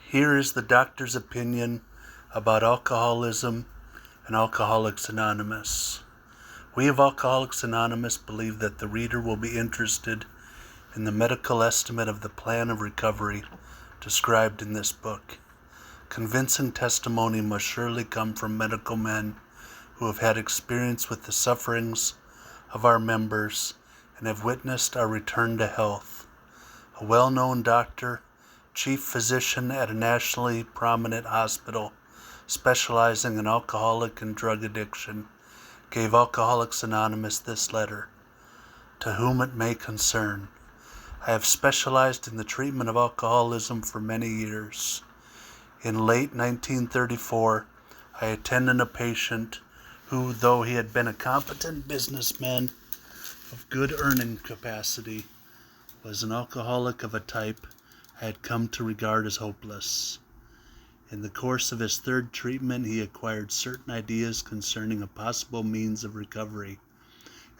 Here is the doctor's opinion about alcoholism and Alcoholics Anonymous. We of Alcoholics Anonymous believe that the reader will be interested in the medical estimate of the plan of recovery described in this book. Convincing testimony must surely come from medical men who have had experience with the sufferings of our members and have witnessed our return to health. A well-known doctor, chief physician at a nationally prominent hospital specializing in alcoholic and drug addiction, gave Alcoholics Anonymous this letter: "To whom it may concern, I have specialized in the treatment of alcoholism for many years. In late 1934, I attended a patient who, though he had been a competent businessman of good earning capacity, was an alcoholic of a type I had come to regard as hopeless. In the course of his third treatment, he acquired certain ideas concerning a possible means of recovery.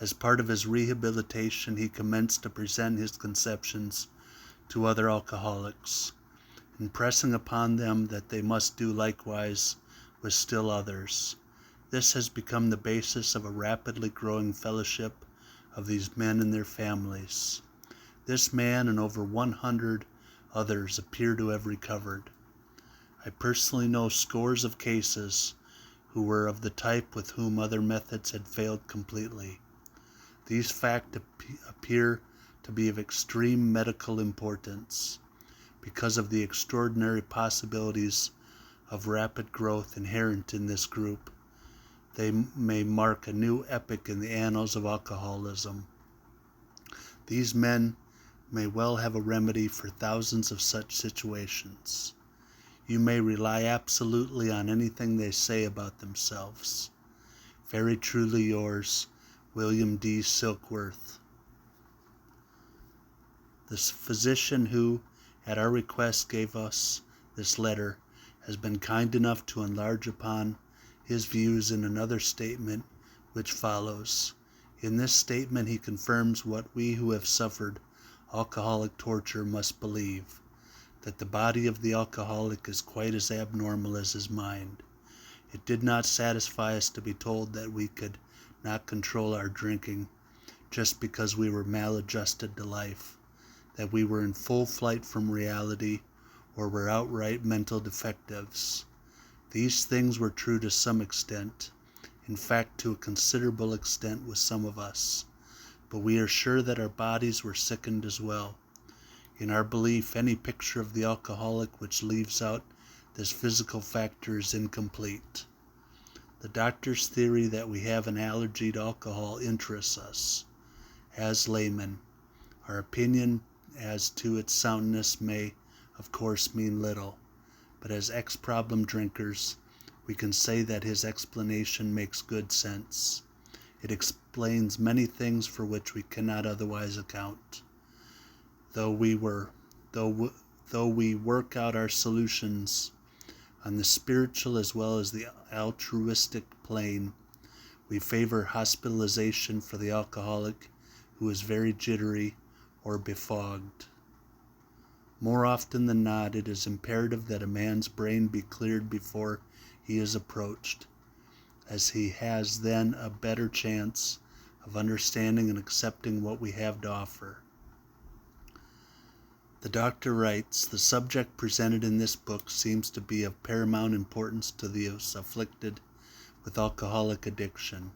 As part of his rehabilitation, he commenced to present his conceptions to other alcoholics, impressing upon them that they must do likewise with still others. This has become the basis of a rapidly growing fellowship of these men and their families. This man and over 100 others appear to have recovered. I personally know scores of cases who were of the type with whom other methods had failed completely. These facts appear to be of extreme medical importance because of the extraordinary possibilities of rapid growth inherent in this group. They may mark a new epoch in the annals of alcoholism. These men may well have a remedy for thousands of such situations. You may rely absolutely on anything they say about themselves. Very truly yours, William D. Silkworth." The physician who, at our request, gave us this letter has been kind enough to enlarge upon his views in another statement which follows. In this statement he confirms what we who have suffered alcoholic torture must believe, that the body of the alcoholic is quite as abnormal as his mind. It did not satisfy us to be told that we could not control our drinking just because we were maladjusted to life, that we were in full flight from reality, or were outright mental defectives. These things were true to some extent, in fact to a considerable extent with some of us, but we are sure that our bodies were sickened as well. In our belief, any picture of the alcoholic which leaves out this physical factor is incomplete. The doctor's theory that we have an allergy to alcohol interests us. As laymen, our opinion as to its soundness may, of course, mean little, but as ex-problem drinkers, we can say that his explanation makes good sense. It explains many things for which we cannot otherwise account. Though we work out our solutions on the spiritual as well as the altruistic plane, we favor hospitalization for the alcoholic who is very jittery or befogged. More often than not, it is imperative that a man's brain be cleared before he is approached, as he has then a better chance of understanding and accepting what we have to offer. The doctor writes, "The subject presented in this book seems to be of paramount importance to those afflicted with alcoholic addiction.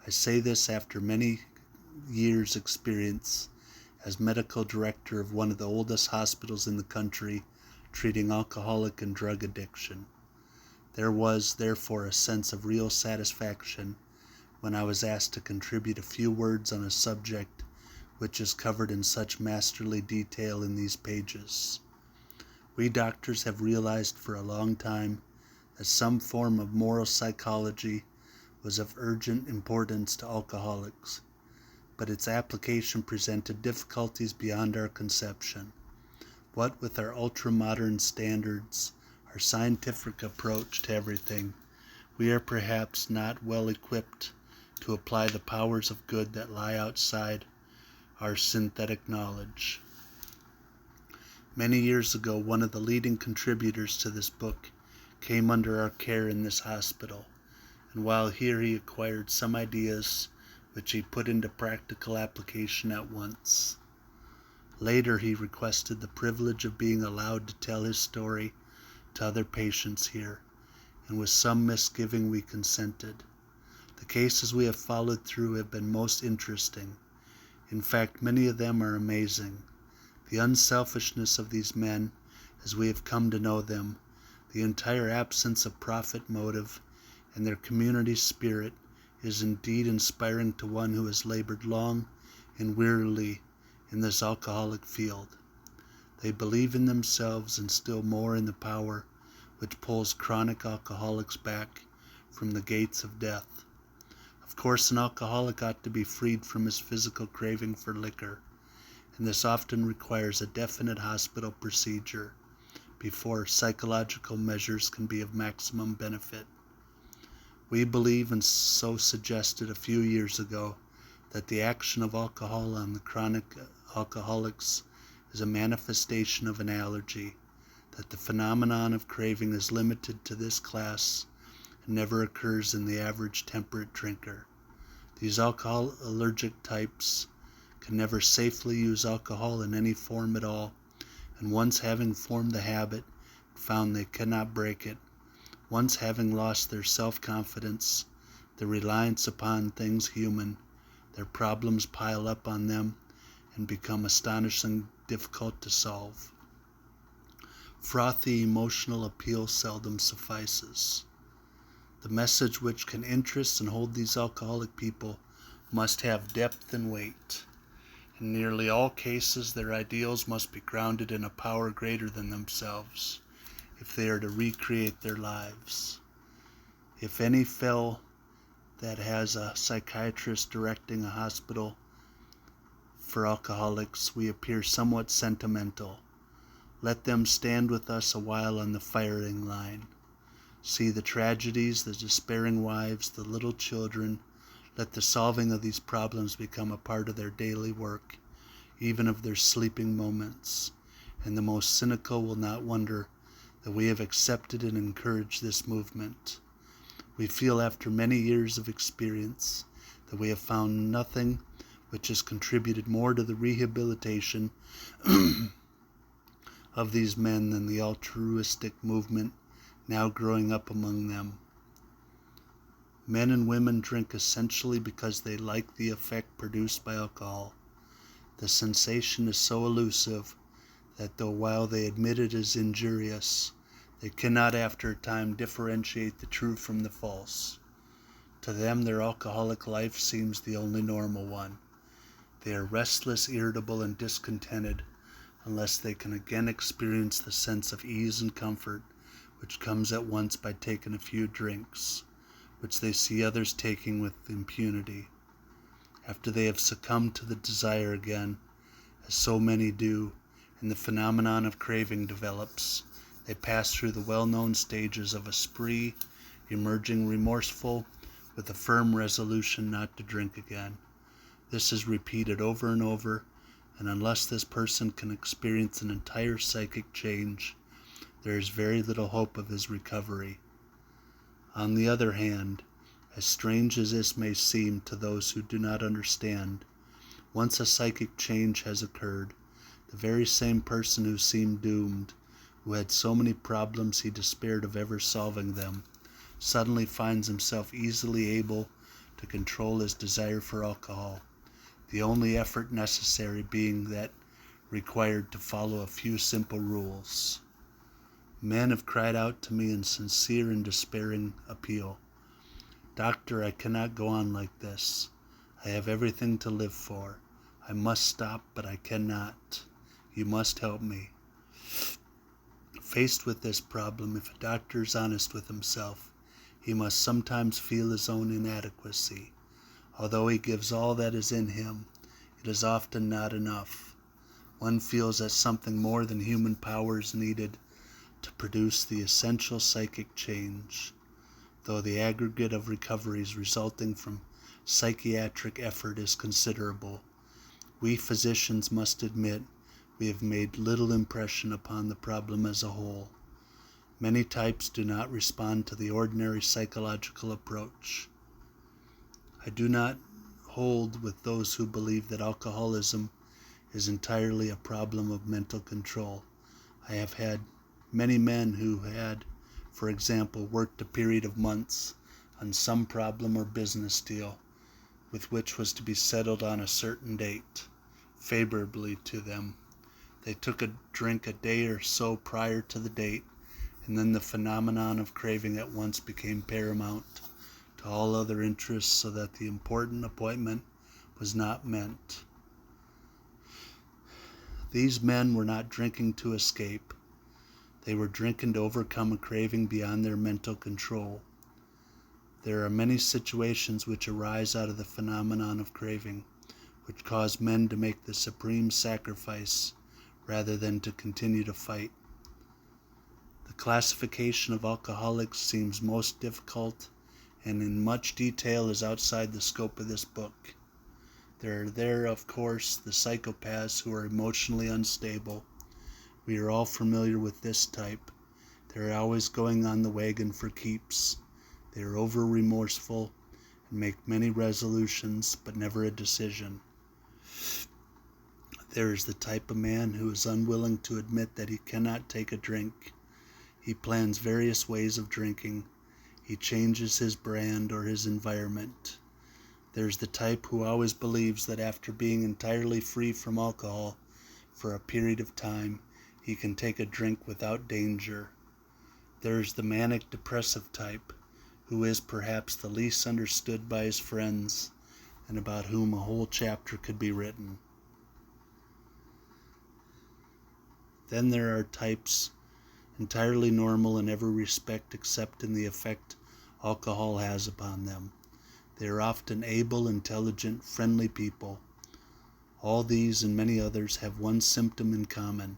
I say this after many years' experience as medical director of one of the oldest hospitals in the country treating alcoholic and drug addiction. There was, therefore, a sense of real satisfaction when I was asked to contribute a few words on a subject which is covered in such masterly detail in these pages. We doctors have realized for a long time that some form of moral psychology was of urgent importance to alcoholics, but its application presented difficulties beyond our conception. What with our ultra-modern standards, our scientific approach to everything, we are perhaps not well equipped to apply the powers of good that lie outside our synthetic knowledge. Many years ago, one of the leading contributors to this book came under our care in this hospital, and while here he acquired some ideas which he put into practical application at once. Later, he requested the privilege of being allowed to tell his story to other patients here, and with some misgiving we consented. The cases we have followed through have been most interesting. In fact, many of them are amazing. The unselfishness of these men, as we have come to know them, the entire absence of profit motive, and their community spirit is indeed inspiring to one who has labored long and wearily in this alcoholic field. They believe in themselves and still more in the power which pulls chronic alcoholics back from the gates of death. Of course, an alcoholic ought to be freed from his physical craving for liquor, and this often requires a definite hospital procedure before psychological measures can be of maximum benefit. We believe, and so suggested a few years ago, that the action of alcohol on the chronic alcoholics is a manifestation of an allergy, that the phenomenon of craving is limited to this class and never occurs in the average temperate drinker. These alcohol allergic types can never safely use alcohol in any form at all, and once having formed the habit, found they cannot break it. Once having lost their self-confidence, their reliance upon things human, their problems pile up on them and become astonishingly difficult to solve. Frothy emotional appeal seldom suffices. The message which can interest and hold these alcoholic people must have depth and weight. In nearly all cases, their ideals must be grounded in a power greater than themselves if they are to recreate their lives. If any fell that has a psychiatrist directing a hospital for alcoholics, we appear somewhat sentimental. Let them stand with us a while on the firing line. See the tragedies, the despairing wives, the little children. Let the solving of these problems become a part of their daily work, even of their sleeping moments. And the most cynical will not wonder that we have accepted and encouraged this movement. We feel after many years of experience that we have found nothing which has contributed more to the rehabilitation of these men than the altruistic movement now growing up among them. Men and women drink essentially because they like the effect produced by alcohol. The sensation is so elusive that though while they admit it is injurious, they cannot after a time differentiate the true from the false. To them, their alcoholic life seems the only normal one. They are restless, irritable, and discontented unless they can again experience the sense of ease and comfort which comes at once by taking a few drinks, which they see others taking with impunity. After they have succumbed to the desire again, as so many do, and the phenomenon of craving develops, they pass through the well-known stages of a spree, emerging remorseful, with a firm resolution not to drink again. This is repeated over and over, and unless this person can experience an entire psychic change, there is very little hope of his recovery. On the other hand, as strange as this may seem to those who do not understand, once a psychic change has occurred, the very same person who seemed doomed, who had so many problems he despaired of ever solving them, suddenly finds himself easily able to control his desire for alcohol, the only effort necessary being that required to follow a few simple rules. Men have cried out to me in sincere and despairing appeal, "Doctor, I cannot go on like this. I have everything to live for. I must stop, but I cannot. You must help me." Faced with this problem, if a doctor is honest with himself, he must sometimes feel his own inadequacy. Although he gives all that is in him, it is often not enough. One feels that something more than human power is needed to produce the essential psychic change. Though the aggregate of recoveries resulting from psychiatric effort is considerable, we physicians must admit we have made little impression upon the problem as a whole. Many types do not respond to the ordinary psychological approach. I do not hold with those who believe that alcoholism is entirely a problem of mental control. I have had many men who had, for example, worked a period of months on some problem or business deal with which was to be settled on a certain date, favorably to them. They took a drink a day or so prior to the date, and then the phenomenon of craving at once became paramount to all other interests, so that the important appointment was not met. These men were not drinking to escape. They were drinking to overcome a craving beyond their mental control. There are many situations which arise out of the phenomenon of craving, which cause men to make the supreme sacrifice rather than to continue to fight. The classification of alcoholics seems most difficult and in much detail is outside the scope of this book. There are, of course, the psychopaths who are emotionally unstable. We are all familiar with this type. They are always going on the wagon for keeps. They are over-remorseful and make many resolutions, but never a decision. There is the type of man who is unwilling to admit that he cannot take a drink. He plans various ways of drinking. He changes his brand or his environment. There's the type who always believes that after being entirely free from alcohol for a period of time, he can take a drink without danger. There's the manic depressive type, who is perhaps the least understood by his friends, and about whom a whole chapter could be written. Then there are types entirely normal in every respect except in the effect alcohol has upon them. They are often able, intelligent, friendly people. All these and many others have one symptom in common.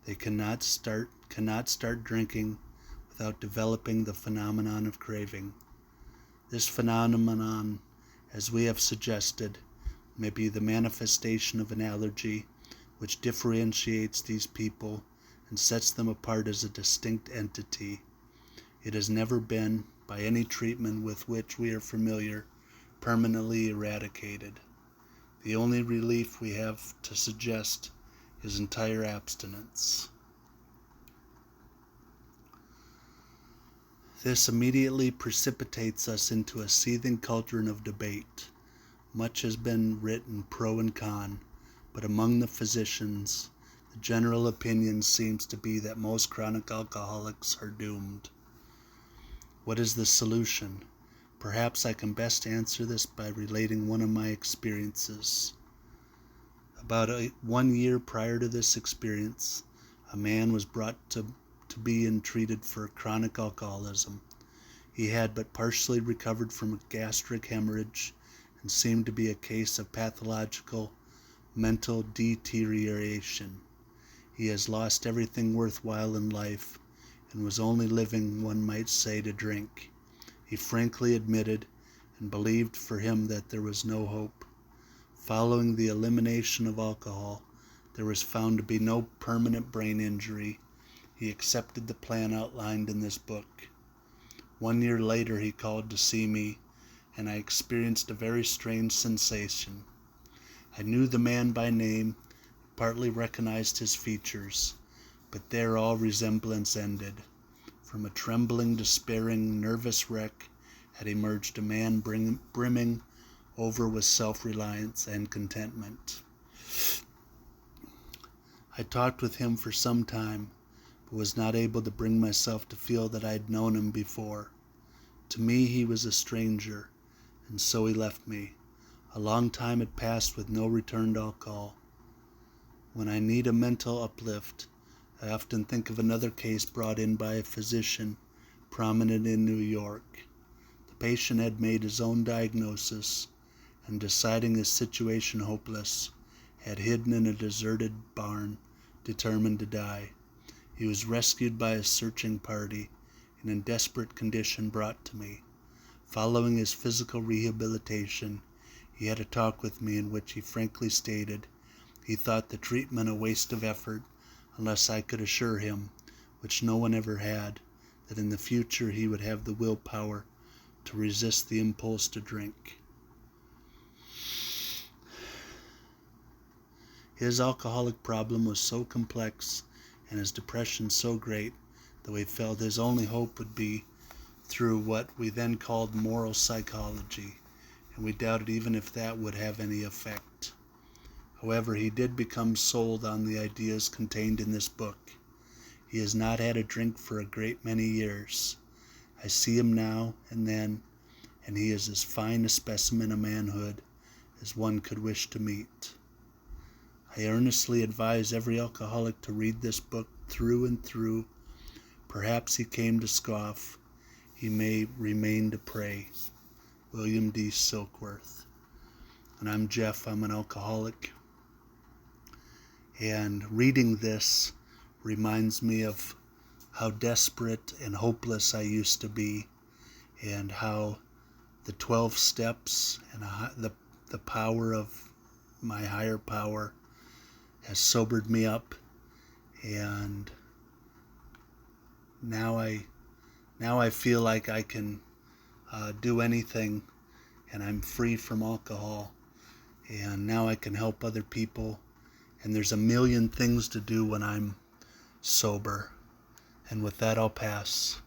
They cannot start drinking without developing the phenomenon of craving. This phenomenon, as we have suggested, may be the manifestation of an allergy which differentiates these people and sets them apart as a distinct entity. It has never been, by any treatment with which we are familiar, permanently eradicated. The only relief we have to suggest is entire abstinence. This immediately precipitates us into a seething cauldron of debate. Much has been written pro and con, but among the physicians, the general opinion seems to be that most chronic alcoholics are doomed. What is the solution? Perhaps I can best answer this by relating one of my experiences. About 1 year prior to this experience, a man was brought to be entreated for chronic alcoholism. He had but partially recovered from a gastric hemorrhage and seemed to be a case of pathological mental deterioration. He has lost everything worthwhile in life and was only living, one might say, to drink. He frankly admitted and believed for him that there was no hope. Following the elimination of alcohol, there was found to be no permanent brain injury. He accepted the plan outlined in this book. 1 year later he called to see me, and I experienced a very strange sensation. I knew the man by name, partly recognized his features, but there all resemblance ended. From a trembling, despairing, nervous wreck had emerged a man brimming over with self-reliance and contentment. I talked with him for some time, but was not able to bring myself to feel that I had known him before. To me he was a stranger, and so he left me. A long time had passed with no return to alcohol. When I need a mental uplift, I often think of another case brought in by a physician prominent in New York. The patient had made his own diagnosis, and deciding his situation hopeless, had hidden in a deserted barn, determined to die. He was rescued by a searching party, and in desperate condition brought to me. Following his physical rehabilitation, he had a talk with me in which he frankly stated He thought the treatment a waste of effort unless I could assure him, which no one ever had, that in the future he would have the willpower to resist the impulse to drink. His alcoholic problem was so complex and his depression so great that we felt his only hope would be through what we then called moral psychology, and we doubted even if that would have any effect. However, he did become sold on the ideas contained in this book. He has not had a drink for a great many years. I see him now and then, and he is as fine a specimen of manhood as one could wish to meet. I earnestly advise every alcoholic to read this book through and through. Perhaps he came to scoff. He may remain to pray. William D. Silkworth. And I'm Jeff. I'm an alcoholic. And reading this reminds me of how desperate and hopeless I used to be, and how the 12 steps and the power of my higher power has sobered me up, and now I feel like I can do anything, and I'm free from alcohol, and now I can help other people, and there's a million things to do when I'm sober. And with that, I'll pass.